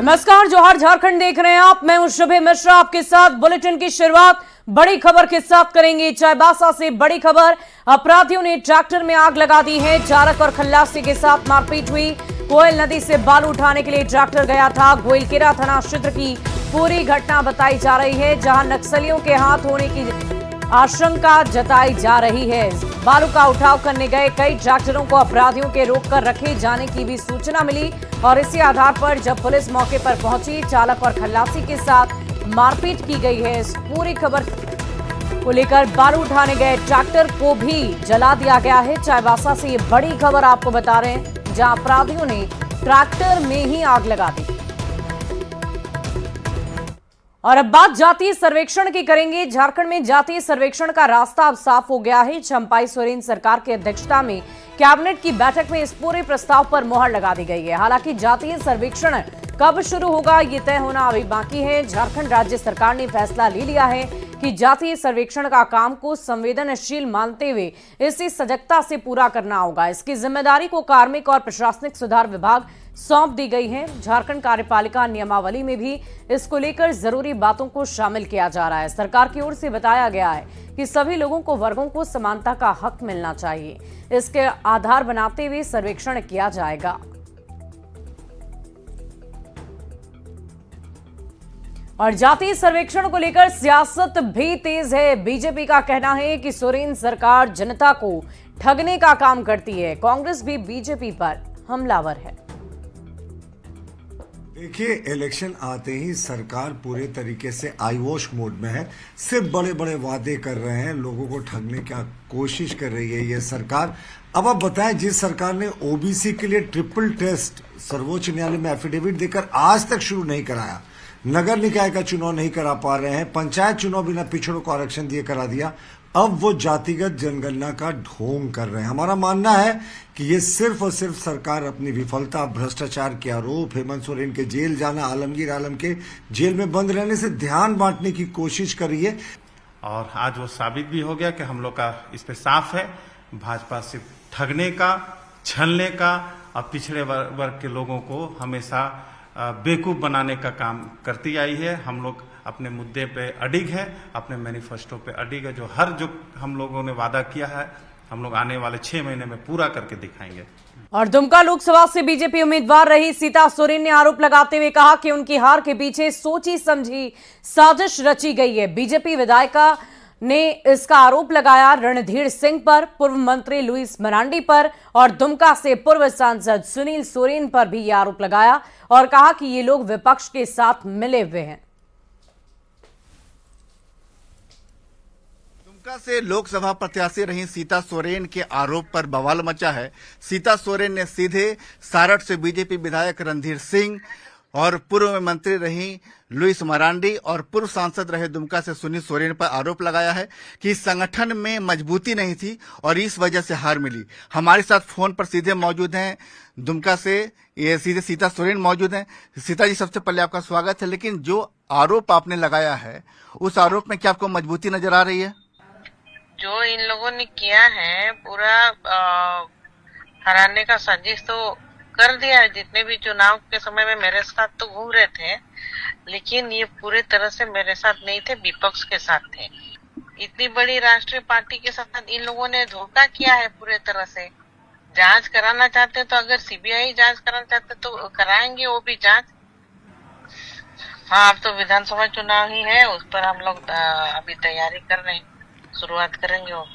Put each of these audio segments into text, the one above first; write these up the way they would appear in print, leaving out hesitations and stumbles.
नमस्कार, जोहार झारखंड देख रहे हैं आप। मैं हूं शुभे मिश्रा, आपके साथ बुलेटिन की शुरुआत बड़ी खबर के साथ करेंगे। चाईबासा से बड़ी खबर, अपराधियों ने ट्रैक्टर में आग लगा दी है। चालक और खल्लासी के साथ मारपीट हुई। कोयल नदी से बालू उठाने के लिए ट्रैक्टर गया था। गोइलकेरा थाना क्षेत्र की पूरी घटना बताई जा रही है, जहां नक्सलियों के हाथ होने की आशंका जताई जा रही है। बालू का उठाव करने गए कई ट्रैक्टरों को अपराधियों के रोककर रखे जाने की भी सूचना मिली और इसी आधार पर जब पुलिस मौके पर पहुंची, चालक और खल्लासी के साथ मारपीट की गई है। इस पूरी खबर को लेकर बालू उठाने गए ट्रैक्टर को भी जला दिया गया है। चाईबासा से ये बड़ी खबर आपको बता रहे हैं, जहां अपराधियों ने ट्रैक्टर में ही आग लगा दी। और अब बात जातीय सर्वेक्षण की करेंगे। झारखंड में जातीय सर्वेक्षण का रास्ता अब साफ हो गया है। चंपाई सोरेन सरकार की अध्यक्षता में कैबिनेट की बैठक में इस पूरे प्रस्ताव पर मुहर लगा दी गई है। हालांकि जातीय सर्वेक्षण कब शुरू होगा ये तय होना अभी बाकी है। झारखंड राज्य सरकार ने फैसला ले लिया है कि जातीय सर्वेक्षण का काम को संवेदनशील मानते हुए इसे सजगता से पूरा करना होगा। इसकी जिम्मेदारी को कार्मिक और प्रशासनिक सुधार विभाग सौंप दी गई है। झारखंड कार्यपालिका नियमावली में भी इसको लेकर जरूरी बातों को शामिल किया जा रहा है। सरकार की ओर से बताया गया है कि सभी लोगों को वर्गों को समानता का हक मिलना चाहिए। इसके आधार बनाते हुए सर्वेक्षण किया जाएगा। और जातीय सर्वेक्षण को लेकर सियासत भी तेज है। बीजेपी का कहना है कि सोरेन सरकार जनता को ठगने का काम करती है। कांग्रेस भी बीजेपी पर हमलावर है। देखिए, इलेक्शन आते ही सरकार पूरे तरीके से आई वॉश मोड में है। सिर्फ बड़े बड़े वादे कर रहे हैं, लोगों को ठगने की कोशिश कर रही है ये सरकार। अब आप बताएं, जिस सरकार ने ओबीसी के लिए ट्रिपल टेस्ट सर्वोच्च न्यायालय में एफिडेविट देकर आज तक शुरू नहीं कराया, नगर निकाय का चुनाव नहीं करा पा रहे हैं, पंचायत चुनाव बिना पिछड़ों को आरक्षण दिए करा दिया, अब वो जातिगत जनगणना का ढोंग कर रहे हैं। हमारा मानना है कि ये सिर्फ और सिर्फ सरकार अपनी विफलता, भ्रष्टाचार के आरोप, हेमंत सोरेन के जेल जाना, आलमगीर आलम के जेल में बंद रहने से ध्यान बांटने की कोशिश कर रही है। और आज वो साबित भी हो गया कि हम लोग का इस पे साफ है, भाजपा सिर्फ ठगने का, छलने का और पिछड़े वर्ग के लोगों को हमेशा बेवकूफ बनाने का काम करती आई है। हम लोग अपने मुद्दे पे अडिग है, अपने मैनिफेस्टो पे अडिग है। जो हम लोगों ने वादा किया है, हम लोग आने वाले 6 महीने में पूरा करके दिखाएंगे। और दुमका लोकसभा से बीजेपी उम्मीदवार रही सीता सोरेन ने आरोप लगाते हुए कहा कि उनकी हार के पीछे सोची समझी साजिश रची गई है। बीजेपी विधायिका ने इसका आरोप लगाया रणधीर सिंह पर, पूर्व मंत्री लुइस मरांडी पर और दुमका से पूर्व सांसद सुनील सोरेन पर भी यह आरोप लगाया और कहा कि ये लोग विपक्ष के साथ मिले हुए हैं। दुमका से लोकसभा प्रत्याशी रही सीता सोरेन के आरोप पर बवाल मचा है। सीता सोरेन ने सीधे सारठ से बीजेपी विधायक रणधीर सिंह और पूर्व मंत्री रही लुइस मरांडी और पूर्व सांसद रहे दुमका से सुनील सोरेन पर आरोप लगाया है कि संगठन में मजबूती नहीं थी और इस वजह से हार मिली। हमारे साथ फोन पर सीधे मौजूद हैं दुमका से ये सीधे सीता सोरेन मौजूद हैं। सीता जी, सबसे पहले आपका स्वागत है। लेकिन जो आरोप आपने लगाया है, उस आरोप में क्या आपको मजबूती नजर आ रही है? जो इन लोगों ने किया है, पूरा हराने का साजिश तो कर दिया है। जितने भी चुनाव के समय में मेरे साथ तो घूम रहे थे, लेकिन ये पूरे तरह से मेरे साथ नहीं थे, विपक्ष के साथ थे। इतनी बड़ी राष्ट्रीय पार्टी के साथ इन लोगों ने धोखा किया है पूरे तरह से। जांच कराना चाहते तो अगर सीबीआई जांच कराना चाहते तो कराएंगे वो भी जांच। हाँ, अब तो विधानसभा चुनाव ही है, उस पर हम लोग अभी तैयारी कर रहे हैं, शुरुआत करेंगे वो।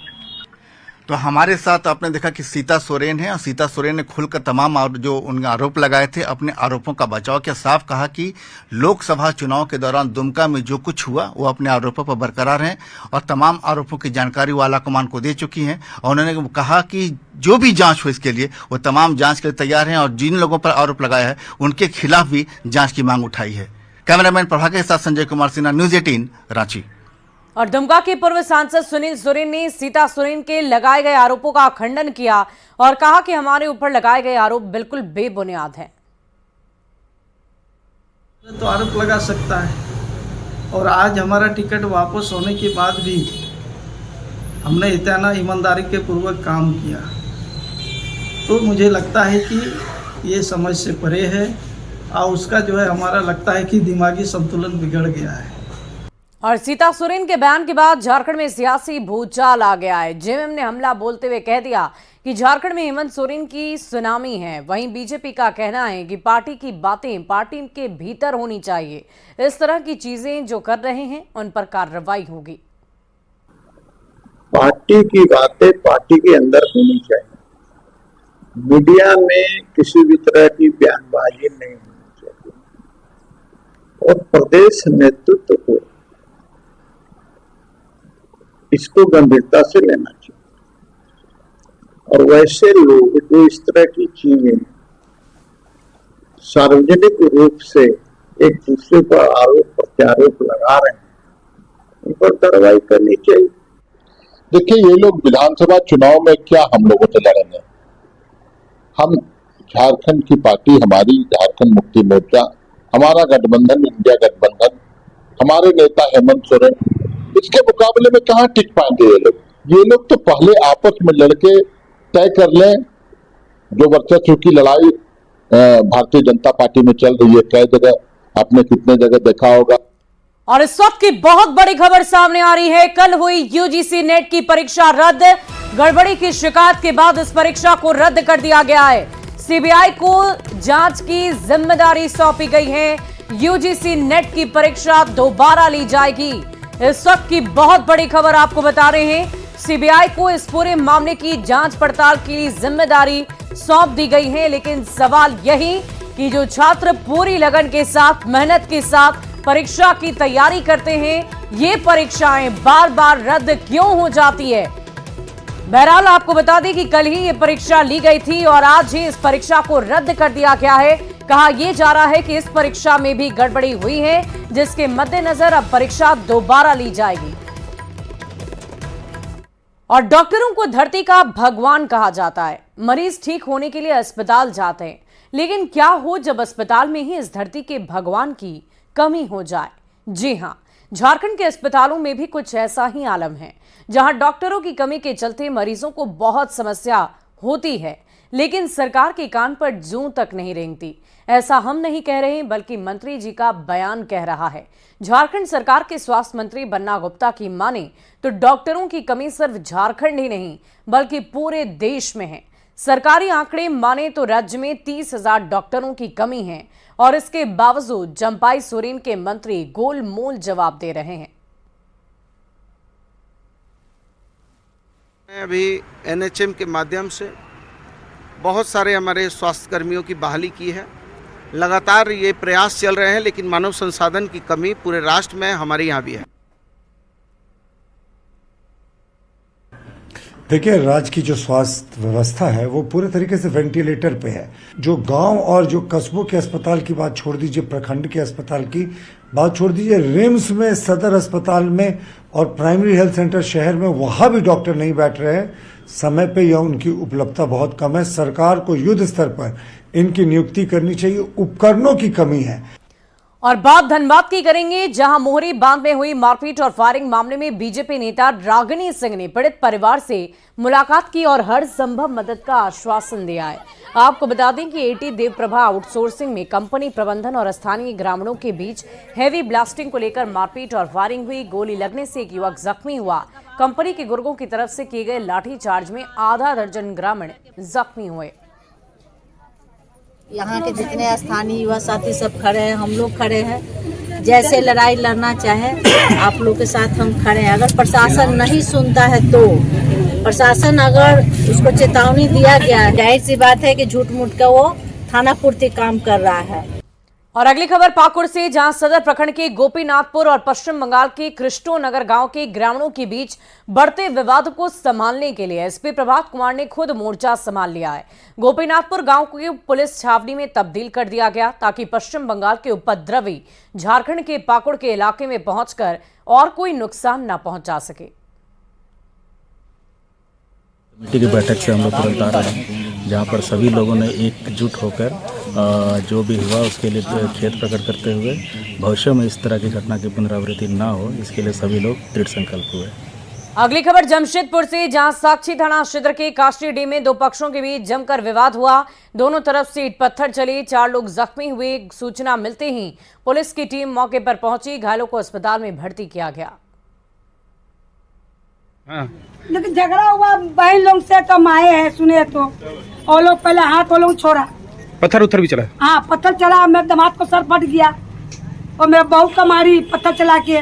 तो हमारे साथ आपने देखा कि सीता सोरेन है और सीता सोरेन ने खुलकर तमाम जो उनके आरोप लगाए थे, अपने आरोपों का बचाव किया। साफ कहा कि लोकसभा चुनाव के दौरान दुमका में जो कुछ हुआ वो अपने आरोपों पर बरकरार हैं और तमाम आरोपों की जानकारी वो आलाकमान को दे चुकी हैं। और उन्होंने कहा कि जो भी जांच हो इसके लिए वो तमाम जांच के लिए तैयार हैं और जिन लोगों पर आरोप लगाया है उनके खिलाफ भी जांच की मांग उठाई है। कैमरामैन प्रभाकर के साथ संजय कुमार सिन्हा, न्यूज 18 रांची। और दुमका के पूर्व सांसद सुनील सोरेन ने सीता सोरेन के लगाए गए आरोपों का खंडन किया और कहा कि हमारे ऊपर लगाए गए आरोप बिल्कुल बेबुनियाद हैं। तो आरोप लगा सकता है और आज हमारा टिकट वापस होने के बाद भी हमने इतना ईमानदारी के पूर्वक काम किया, तो मुझे लगता है कि ये समझ से परे है और उसका जो है हमारा लगता है कि दिमागी संतुलन बिगड़ गया है। और सीता सोरेन के बयान के बाद झारखंड में सियासी भूचाल आ गया है। जेएमएम ने हमला बोलते हुए कह दिया कि झारखंड में हेमंत सोरेन की सुनामी है। वहीं बीजेपी का कहना है कि पार्टी की बातें पार्टी के भीतर होनी चाहिए। इस तरह की चीजें जो कर रहे हैं उन पर कार्रवाई होगी। पार्टी की बातें पार्टी के अंदर होनी चाहिए। मीडिया में किसी भी तरह की बयानबाजी नहीं होनी चाहिए और प्रदेश नेतृत्व को इसको गंभीरता से लेना चाहिए। और वैसे लोग जो इस तरह की चीजें सार्वजनिक रूप से एक दूसरे पर आरोप प्रत्यारोप लगा रहे हैं, उन पर कार्रवाई करनी चाहिए। देखिए, ये लोग विधानसभा चुनाव में क्या हम लोगों से लड़ेंगे। हम झारखंड की पार्टी, हमारी झारखंड मुक्ति मोर्चा, हमारा गठबंधन इंडिया गठबंधन, हमारे नेता हेमंत सोरेन, इसके मुकाबले में कहाँ टिक पाएंगे ये लोग तो पहले आपस में लड़के तय कर लें। जो वर्चस्व की लड़ाई भारतीय जनता पार्टी में चल रही है, कई जगह आपने कितने जगह देखा होगा। और इस वक्त की बहुत बड़ी खबर सामने आ रही है। कल हुई यूजीसी नेट की परीक्षा रद्द। गड़बड़ी की शिकायत के बाद इस परीक्षा को रद्द कर दिया गया है। सीबीआई को जांच की जिम्मेदारी सौंपी गई है। यूजीसी नेट की परीक्षा दोबारा ली जाएगी। इस वक्त की बहुत बड़ी खबर आपको बता रहे हैं। सीबीआई को इस पूरे मामले की जांच पड़ताल की जिम्मेदारी सौंप दी गई है। लेकिन सवाल यही कि जो छात्र पूरी लगन के साथ, मेहनत के साथ परीक्षा की तैयारी करते हैं, ये परीक्षाएं बार बार रद्द क्यों हो जाती है। बहरहाल आपको बता दें कि कल ही ये परीक्षा ली गई थी और आज ही इस परीक्षा को रद्द कर दिया गया है। कहा यह जा रहा है कि इस परीक्षा में भी गड़बड़ी हुई है, जिसके मद्देनजर अब परीक्षा दोबारा ली जाएगी। और डॉक्टरों को धरती का भगवान कहा जाता है। मरीज ठीक होने के लिए अस्पताल जाते हैं, लेकिन क्या हो जब अस्पताल में ही इस धरती के भगवान की कमी हो जाए। जी हां, झारखंड के अस्पतालों में भी कुछ ऐसा ही आलम है, जहां डॉक्टरों की कमी के चलते मरीजों को बहुत समस्या होती है, लेकिन सरकार के कान पर जूं तक नहीं रेंगती। ऐसा हम नहीं कह रहे, बल्कि मंत्री जी का बयान कह रहा है। झारखंड सरकार के स्वास्थ्य मंत्री बन्ना गुप्ता की माने तो डॉक्टरों की कमी सिर्फ झारखंड ही नहीं, बल्कि पूरे देश में है। सरकारी आंकड़े माने तो राज्य में 30,000 डॉक्टरों की कमी है और इसके बावजूद जम्पाई सोरेन के मंत्री गोलमोल जवाब दे रहे हैं। अभी एनएचएम के माध्यम से बहुत सारे हमारे स्वास्थ्य कर्मियों की बहाली की है। लगातार ये प्रयास चल रहे हैं, लेकिन मानव संसाधन की कमी पूरे राष्ट्र में हमारे यहाँ भी है। देखिए, राज्य की जो स्वास्थ्य व्यवस्था है वो पूरे तरीके से वेंटिलेटर पे है। जो गांव और जो कस्बों के अस्पताल की बात छोड़ दीजिए, प्रखंड के अस्पताल की बात छोड़ दीजिए, रिम्स में, सदर अस्पताल में और प्राइमरी हेल्थ सेंटर शहर में, वहां भी डॉक्टर नहीं बैठ रहे हैं समय पे, या उनकी उपलब्धता बहुत कम है। सरकार को युद्ध स्तर पर इनकी नियुक्ति करनी चाहिए। उपकरणों की कमी है। और बात धनबाद की करेंगे, जहां मोहरी बांध में हुई मारपीट और फायरिंग मामले में बीजेपी नेता रागिनी सिंह ने पीड़ित परिवार से मुलाकात की और हर संभव मदद का आश्वासन दिया है। आपको बता दें कि एटी देवप्रभा आउटसोर्सिंग में कंपनी प्रबंधन और स्थानीय ग्रामीणों के बीच हैवी ब्लास्टिंग को लेकर मारपीट और फायरिंग हुई। गोली लगने से एक युवक जख्मी हुआ। कंपनी के गुर्गों की तरफ से किए गए लाठीचार्ज में आधा दर्जन ग्रामीण जख्मी हुए। यहाँ के जितने स्थानीय युवा साथी सब खड़े हैं, हम लोग खड़े हैं। जैसे लड़ाई लड़ना चाहे आप लोग के साथ हम खड़े हैं। अगर प्रशासन नहीं सुनता है तो प्रशासन अगर उसको चेतावनी दिया गया है, जाहिर सी बात है कि झूठ मूठ का वो थाना पूर्ति काम कर रहा है। और अगली खबर पाकुड़ से, जहां सदर प्रखंड के गोपीनाथपुर और पश्चिम बंगाल के कृष्णोनगर गांव के ग्रामीणों के बीच बढ़ते विवाद को संभालने के लिए एसपी प्रभात कुमार ने खुद मोर्चा संभाल लिया है। गोपीनाथपुर गांव को पुलिस छावनी में तब्दील कर दिया गया ताकि पश्चिम बंगाल के उपद्रवी झारखंड के पाकुड़ के इलाके में पहुंचकर और कोई नुकसान न पहुंचा सके। कमेटी की बैठक से हम लोग तुरंत आ रहे हैं, जहाँ पर सभी लोगों ने एकजुट होकर जो भी हुआ उसके लिए खेद प्रकट करते हुए भविष्य में इस तरह की घटना की पुनरावृत्ति ना हो, इसके लिए सभी लोग दृढ़ संकल्प हुए। अगली खबर जमशेदपुर से, जहां साक्षी थाना क्षेत्र के काष्टीडीह में दो पक्षों के बीच जमकर विवाद हुआ। दोनों तरफ से ईंट पत्थर चले, 4 लोग जख्मी हुए। सूचना मिलते ही पुलिस की टीम मौके पर पहुंची, घायलों को अस्पताल में भर्ती किया गया। लेकिन झगड़ा हुआ बहन लोग से, कम आए हैं सुने तो, और लोग पहले हाथ वो लोग छोड़ा, पत्थर उथर भी चला। हाँ पत्थर चला, मेरे दामाद को सर फट गया और मेरा बहू का मारी पत्थर चला के,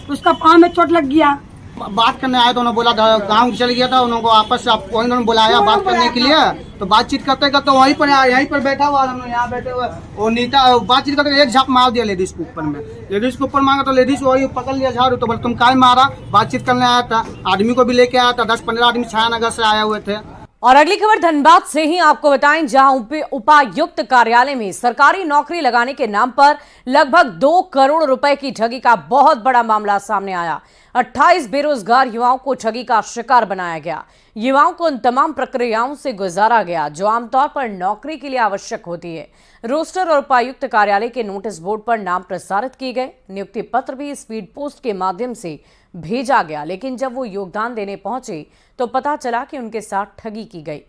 उसका पाँव में चोट लग गया। बात करने आए तो उन्होंने बोला गांव चल गया था, उन्होंने आपस से वही उन्होंने बुलाया बात करने के लिए। तो बातचीत करते करते वहीं पर यहीं पर बैठा हुआ, हम लोग यहाँ बैठे हुए, वो नीता बातचीत करते एक झाप मार दिया लेडीज के ऊपर में। लेडीज के ऊपर मांगा तो लेडीज वही पकड़ लिया झाड़ू, तो बोले तुम काय मारा। बातचीत करने आया था, आदमी को भी लेके आया था, 10-15 आदमी छायानगर से आए हुए थे। और अगली खबर धनबाद से ही आपको बताएं, जहां उपायुक्त कार्यालय में सरकारी नौकरी लगाने के नाम पर लगभग 2 करोड़ रुपए की ठगी का बहुत बड़ा मामला सामने आया। 28 बेरोजगार युवाओं को ठगी का शिकार बनाया गया। युवाओं को उन तमाम प्रक्रियाओं से गुजारा गया जो आमतौर पर नौकरी के लिए आवश्यक होती है। रोस्टर और उपायुक्त कार्यालय के नोटिस बोर्ड पर नाम प्रसारित किए गए। नियुक्ति पत्र भी स्पीड पोस्ट के माध्यम से भेजा गया, लेकिन जब वो योगदान देने पहुंचे तो पता चला कि उनके साथ ठगी की गई।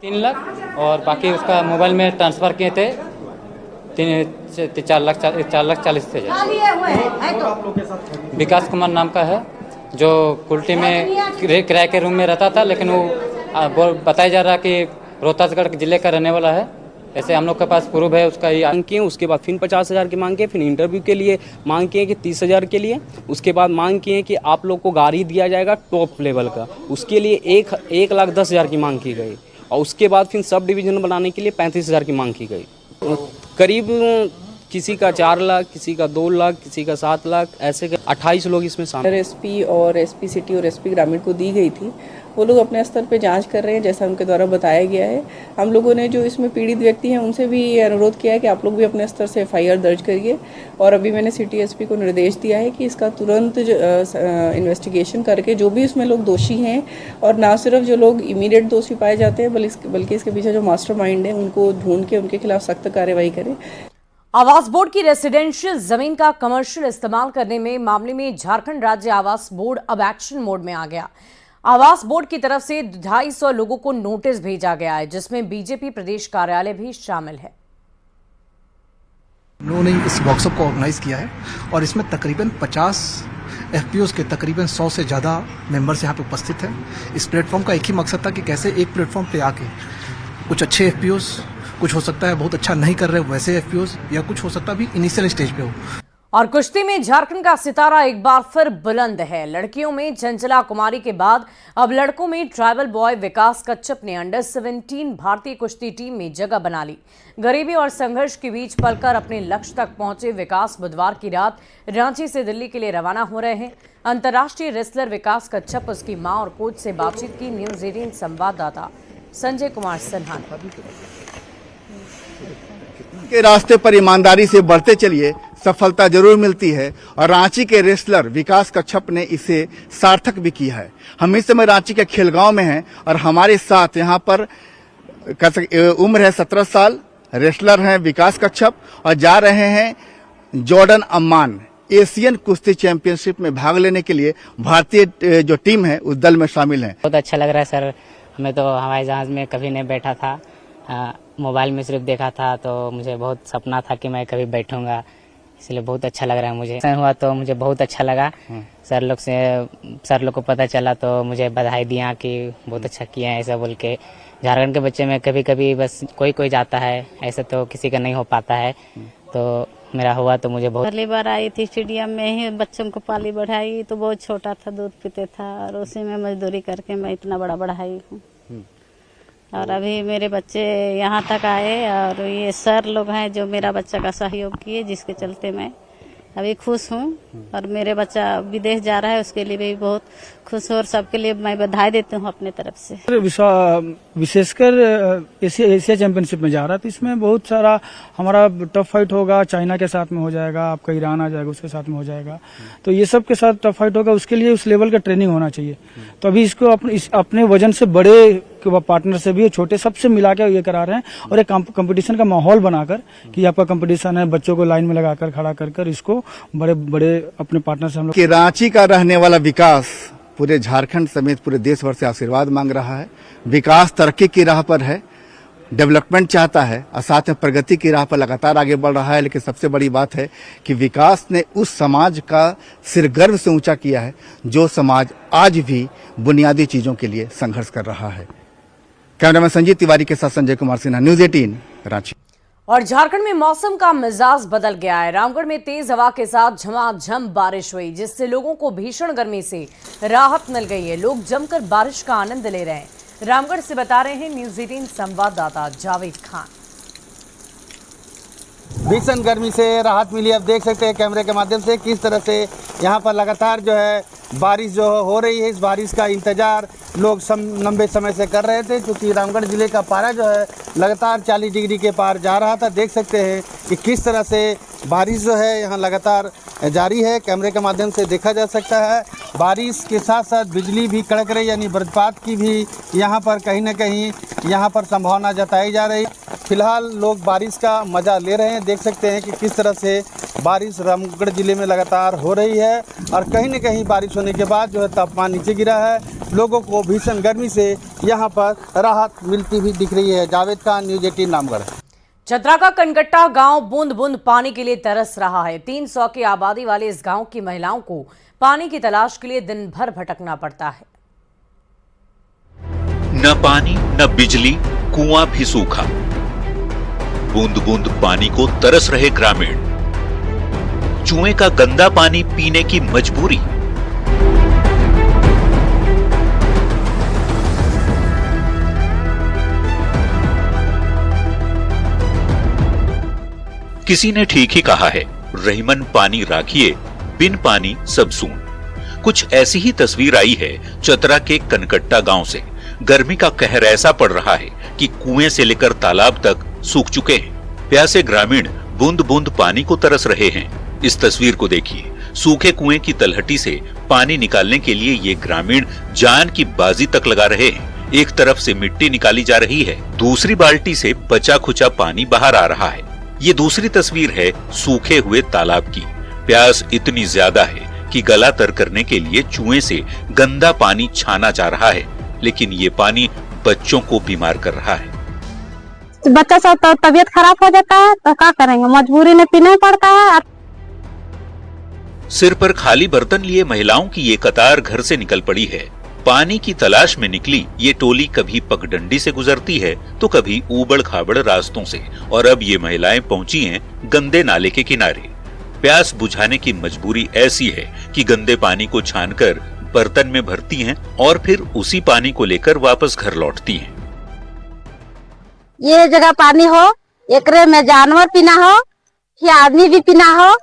3 लाख और बाकी उसका मोबाइल में ट्रांसफर किए थे 4 लाख 40 थे। विकास कुमार नाम का है, जो कुल्टी में किराए के रूम में रहता था, लेकिन वो बताया जा रहा कि रोहतासगढ़ जिले का रहने वाला है। ऐसे हम लोग के पास प्रूफ है उसका। ये मांग किए, उसके बाद फिर 50,000 की मांग किए, फिर इंटरव्यू के लिए मांग किए कि 30,000 के लिए। उसके बाद मांग किए कि आप लोग को गाड़ी दिया जाएगा टॉप लेवल का, उसके लिए 1,10,000 की मांग की गई। और उसके बाद फिर सब डिवीजन बनाने के लिए 35,000 की मांग की गई। करीब किसी का 4 लाख, किसी का 2 लाख, किसी का 7 लाख, ऐसे 28 लोग इसमें शामिल। एसपी और एसपी सिटी और एसपी ग्रामीण को दी गई थी, वो लोग अपने स्तर पे जांच कर रहे हैं जैसा उनके द्वारा बताया गया है। हम लोगों ने जो इसमें पीड़ित व्यक्ति हैं उनसे भी अनुरोध किया है कि आप लोग भी अपने स्तर से FIR दर्ज करिए। और अभी मैंने सिटी एसपी को निर्देश दिया है कि इसका तुरंत इन्वेस्टिगेशन करके जो भी इसमें लोग दोषी हैं, और ना सिर्फ जो लोग इमीडिएट दोषी पाए जाते हैं बल्कि इसके पीछे जो मास्टरमाइंड है उनको ढूंढ के उनके खिलाफ सख्त कार्रवाई करें। आवास बोर्ड की रेसिडेंशियल जमीन का कमर्शियल इस्तेमाल करने में मामले में झारखंड राज्य आवास बोर्ड अब एक्शन मोड में आ गया। आवास बोर्ड की तरफ से 250 लोगों को नोटिस भेजा गया है, जिसमें बीजेपी प्रदेश कार्यालय भी शामिल है। उन्होंने इस वर्कशॉप को ऑर्गेनाइज किया है और इसमें तकरीबन 50 FPOs के तकरीबन 100 से ज़्यादा मेंबर्स यहाँ पे उपस्थित हैं। इस प्लेटफॉर्म का एक ही मकसद था कि कैसे एक प्लेटफॉर्म पे आके कुछ अच्छे FPOs, कुछ हो सकता है बहुत अच्छा नहीं कर रहे वैसे FPOs, या कुछ हो सकता है भी इनिशियल स्टेज पे हो। और कुश्ती में झारखंड का सितारा एक बार फिर बुलंद है। लड़कियों में चंचला कुमारी के बाद अब लड़कों में ट्राइबल बॉय विकास कच्छप ने अंडर 17 भारतीय कुश्ती टीम में जगह बना ली। गरीबी और संघर्ष के बीच पलकर अपने लक्ष्य तक पहुंचे विकास बुधवार की रात रांची से दिल्ली के लिए रवाना हो रहे हैं। अंतर्राष्ट्रीय रेसलर विकास कच्छप, उसकी मां और कोच से बातचीत की न्यूज 18 संवाददाता संजय कुमार सिन्हा ने। के रास्ते पर ईमानदारी से बढ़ते चलिए, सफलता जरूर मिलती है। और रांची के रेसलर विकास कच्छप ने इसे सार्थक भी किया है। हम इस समय रांची के खेलगांव में हैं और हमारे साथ यहाँ पर उम्र है 17 साल, रेसलर हैं विकास कच्छप और जा रहे हैं जॉर्डन अम्मान एशियन कुश्ती चैंपियनशिप में भाग लेने के लिए। भारतीय जो टीम है उस दल में शामिल है। बहुत अच्छा लग रहा है सर, हमें तो हवाई जहाज में कभी नहीं बैठा था, मोबाइल में सिर्फ देखा था, तो मुझे बहुत सपना था कि मैं कभी बैठूंगा, इसलिए बहुत अच्छा लग रहा है मुझे। ऐसा हुआ तो मुझे बहुत अच्छा लगा। सर लोग को पता चला तो मुझे बधाई दिया कि बहुत अच्छा किया है ऐसा बोल के। झारखंड के बच्चे में कभी कभी बस कोई जाता है, ऐसा तो किसी का नहीं हो पाता है, तो मेरा हुआ तो मुझे बहुत। पहली बार आई थी स्टेडियम में ही, बच्चों को पाली बढ़ाई, तो बहुत छोटा था, दूध पीते था, और उसी में मजदूरी करके मैं इतना बड़ा बढ़ाई हूँ। और अभी मेरे बच्चे यहाँ तक आए और ये सर लोग हैं जो मेरा बच्चा का सहयोग किए, जिसके चलते मैं अभी खुश हूँ। और मेरे बच्चा विदेश जा रहा है, उसके लिए भी बहुत खुश हूँ और सबके लिए मैं बधाई देती हूँ अपने तरफ से। विशेषकर एशिया चैंपियनशिप में जा रहा है, तो इसमें बहुत सारा हमारा टफ फाइट होगा। चाइना के साथ में हो जाएगा, आपका ईरान आ जाएगा, उसके साथ में हो जाएगा, तो ये सब के साथ टफ फाइट होगा। उसके लिए उस लेवल का ट्रेनिंग होना चाहिए। तो अभी इसको अपने वजन से बड़े पार्टनर से भी, छोटे सबसे मिला के ये करा रहे हैं, और एक कंपटीशन का माहौल बनाकर कि आपका कंपटीशन है, बच्चों को लाइन में लगाकर खड़ा कर इसको बड़े बड़े अपने पार्टनर से हम लोग कि रांची का रहने वाला विकास पूरे झारखंड समेत पूरे देश भर से आशीर्वाद मांग रहा है। विकास तरक्की की राह पर है, डेवलपमेंट चाहता है और साथ में प्रगति की राह पर लगातार आगे बढ़ रहा है। लेकिन सबसे बड़ी बात है कि विकास ने उस समाज का सिर गर्व से ऊंचा किया है जो समाज आज भी बुनियादी चीजों के लिए संघर्ष कर रहा है। कैमरामैन संजीव तिवारी के साथ संजय कुमार सिन्हा, न्यूज 18 रांची। और झारखंड में मौसम का मिजाज बदल गया है। रामगढ़ में तेज हवा के साथ झमाझम बारिश हुई, जिससे लोगों को भीषण गर्मी से राहत मिल गई है। लोग जमकर बारिश का आनंद ले रहे हैं। रामगढ़ से बता रहे हैं न्यूज 18 संवाददाता जावेद खान। भीषण गर्मी से राहत मिली। अब देख सकते हैं कैमरे के माध्यम से किस तरह से यहाँ पर लगातार जो है बारिश जो हो रही है। इस बारिश का इंतजार लोग लंबे समय से कर रहे थे, क्योंकि रामगढ़ जिले का पारा जो है लगातार 40 डिग्री के पार जा रहा था। देख सकते हैं कि किस तरह से बारिश जो है यहाँ लगातार जारी है। कैमरे के माध्यम से देखा जा सकता है। बारिश के साथ साथ बिजली भी कड़क रही, यानी वज्रपात की भी यहाँ पर कहीं ना कहीं यहाँ पर संभावना जताई जा रही। फिलहाल लोग बारिश का मजा ले रहे हैं। देख सकते हैं कि किस तरह से बारिश रामगढ़ जिले में लगातार हो रही है, और कहीं न कहीं बारिश होने के बाद जो है तापमान नीचे गिरा है। लोगों को भीषण गर्मी से यहाँ पर राहत मिलती हुई दिख रही है। जावेद खान, न्यूज 18 रामगढ़। चतरा का कनकट्टा गांव बूंद बूंद पानी के लिए तरस रहा है। 300 की आबादी वाले इस गांव की महिलाओं को पानी की तलाश के लिए दिन भर भटकना पड़ता है। न पानी न बिजली, कुआं भी सूखा, बूंद बूंद पानी को तरस रहे ग्रामीण। कुएं का गंदा पानी पीने की मजबूरी। किसी ने ठीक ही कहा है, रहीमन पानी राखिए, बिन पानी सब सून। कुछ ऐसी ही तस्वीर आई है चतरा के कनकट्टा गांव से। गर्मी का कहर ऐसा पड़ रहा है कि कुएं से लेकर तालाब तक सूख चुके हैं। प्यासे ग्रामीण बूंद बूंद पानी को तरस रहे हैं। इस तस्वीर को देखिए। सूखे कुएं की तलहटी से पानी निकालने के लिए ये ग्रामीण जान की बाजी तक लगा रहे हैं। एक तरफ से मिट्टी निकाली जा रही है, दूसरी बाल्टी से बचा खुचा पानी बाहर आ रहा है। ये दूसरी तस्वीर है सूखे हुए तालाब की। प्यास इतनी ज्यादा है कि गला तर करने के लिए कुएं से गंदा पानी छाना जा रहा है, लेकिन ये पानी बच्चों को बीमार कर रहा है। बच्चा सब तो तबीयत खराब हो जाता है, तो क्या करेंगे, मजबूरी में पीना पड़ता है। सिर पर खाली बर्तन लिए महिलाओं की ये कतार घर से निकल पड़ी है। पानी की तलाश में निकली ये टोली कभी पगडंडी से गुजरती है तो कभी ऊबड़ खाबड़ रास्तों से, और अब ये महिलाएं पहुंची हैं गंदे नाले के किनारे। प्यास बुझाने की मजबूरी ऐसी है कि गंदे पानी को छानकर बर्तन में भरती हैं और फिर उसी पानी को लेकर वापस घर लौटती हैं। ये जगह पानी हो, एकरे में जानवर पीना हो या आदमी भी पीना हो,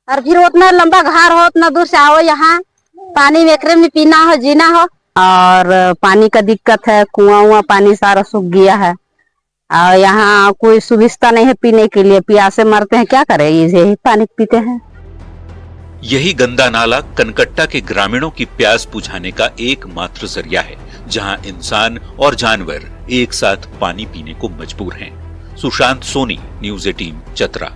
और फिर उतना लंबा घर हो, उतना दूर से आओ यहाँ पानी में एकरे में पीना हो, जीना हो। और पानी का दिक्कत है, कुआं उआ पानी सारा सूख गया है, और यहाँ कोई सुविधा नहीं है पीने के लिए। प्यासे मरते हैं, क्या करें, यही पानी पीते हैं। यही गंदा नाला कनकट्टा के ग्रामीणों की प्यास बुझाने का एकमात्र जरिया है, जहां इंसान और जानवर एक साथ पानी पीने को मजबूर हैं। सुशांत सोनी, न्यूज 18 चतरा।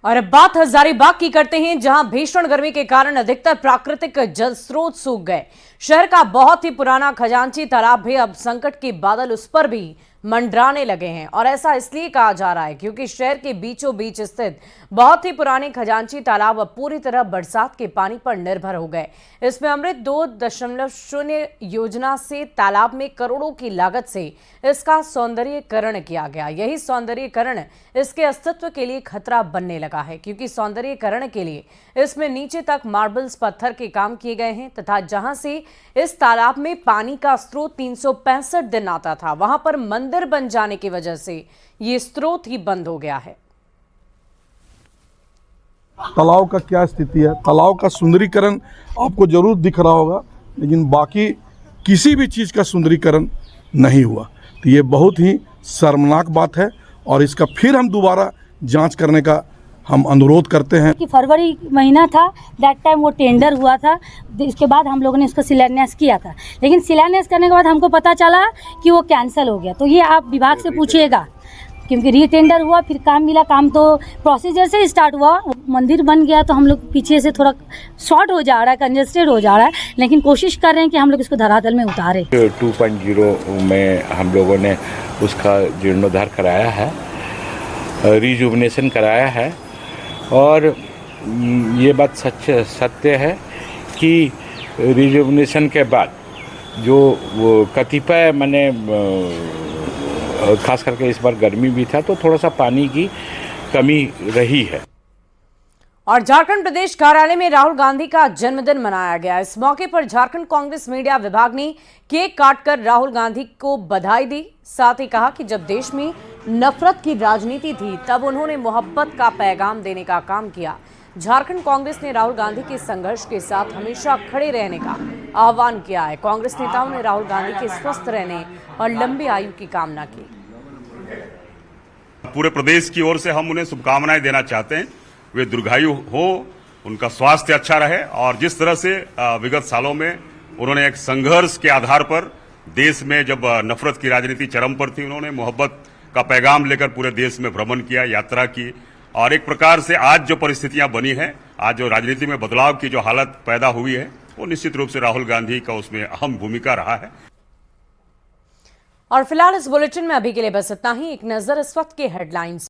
और अब बात हजारीबाग की करते हैं, जहां भीषण गर्मी के कारण अधिकतर प्राकृतिक जल स्रोत सूख गए। शहर का बहुत ही पुराना खजांची तालाब भी अब संकट के बादल उस पर भी मंडराने लगे हैं, और ऐसा इसलिए कहा जा रहा है क्योंकि शहर के बीचों बीच स्थित बहुत ही पुराने खजांची तालाब अब पूरी तरह बरसात के पानी पर निर्भर हो गए। इसमें अमृत 2.0 योजना से तालाब में करोड़ों की लागत से इसका सौंदर्यीकरण किया गया। यही सौंदर्यीकरण इसके अस्तित्व के लिए खतरा बनने लगा है, क्योंकि सौंदर्यीकरण के लिए इसमें नीचे तक मार्बल्स पत्थर के काम किए गए हैं, तथा जहां से इस तालाब में पानी का स्रोत 365 दिन आता था, वहां पर मंदिर बन जाने की वजह से ये स्रोत ही बंद हो गया है। तालाब का क्या स्थिति है, तालाब का सुंदरीकरण आपको जरूर दिख रहा होगा, लेकिन बाकी किसी भी चीज़ का सुंदरीकरण नहीं हुआ। तो ये बहुत ही शर्मनाक बात है, और इसका फिर हम दोबारा जांच करने का हम अनुरोध करते हैं कि फरवरी महीना था, दैट टाइम वो टेंडर हुआ था। इसके बाद हम लोगों ने इसको शिलान्यास किया था, लेकिन शिलान्यास करने के बाद हमको पता चला कि वो कैंसिल हो गया। तो ये आप विभाग से पूछिएगा, क्योंकि रीटेंडर हुआ, फिर काम मिला, काम तो प्रोसीजर से स्टार्ट हुआ, मंदिर बन गया तो हम लोग पीछे से थोड़ा शॉर्ट हो जा रहा है, कंजेस्टेड हो जा रहा है, लेकिन कोशिश कर रहे हैं कि हम लोग इसको धरातल में उतारें। 2.0 में हम लोगों ने उसका जीर्णोद्धार कराया है, रिजुवनेशन कराया है, और ये बात सत्य है कि रिजुवनेशन के बाद जो वो कतिपय मैंने खास करके इस बार गर्मी भी था तो थोड़ा सा पानी की कमी रही है। और झारखंड प्रदेश कार्यालय में राहुल गांधी का जन्मदिन मनाया गया। इस मौके पर झारखंड कांग्रेस मीडिया विभाग ने केक काटकर राहुल गांधी को बधाई दी। साथ ही कहा कि जब देश में नफरत की राजनीति थी तब उन्होंने मोहब्बत का पैगाम देने का काम किया। झारखंड कांग्रेस ने राहुल गांधी के संघर्ष के साथ हमेशा खड़े रहने का आह्वान किया है। कांग्रेस नेताओं ने राहुल गांधी के स्वस्थ रहने और लंबी आयु की कामना की। पूरे प्रदेश की ओर से हम उन्हें शुभकामनाएं देना चाहते हैं। वे दीर्घायु हो, उनका स्वास्थ्य अच्छा रहे, और जिस तरह से विगत सालों में उन्होंने एक संघर्ष के आधार पर देश में जब नफरत की राजनीति चरम पर थी, उन्होंने मोहब्बत का पैगाम लेकर पूरे देश में भ्रमण किया, यात्रा की, और एक प्रकार से आज जो परिस्थितियां बनी है, आज जो राजनीति में बदलाव की जो हालत पैदा हुई है, वो निश्चित रूप से राहुल गांधी का उसमें अहम भूमिका रहा है। और फिलहाल इस बुलेटिन में अभी के लिए बस इतना ही। एक नजर इस वक्त के हेडलाइंस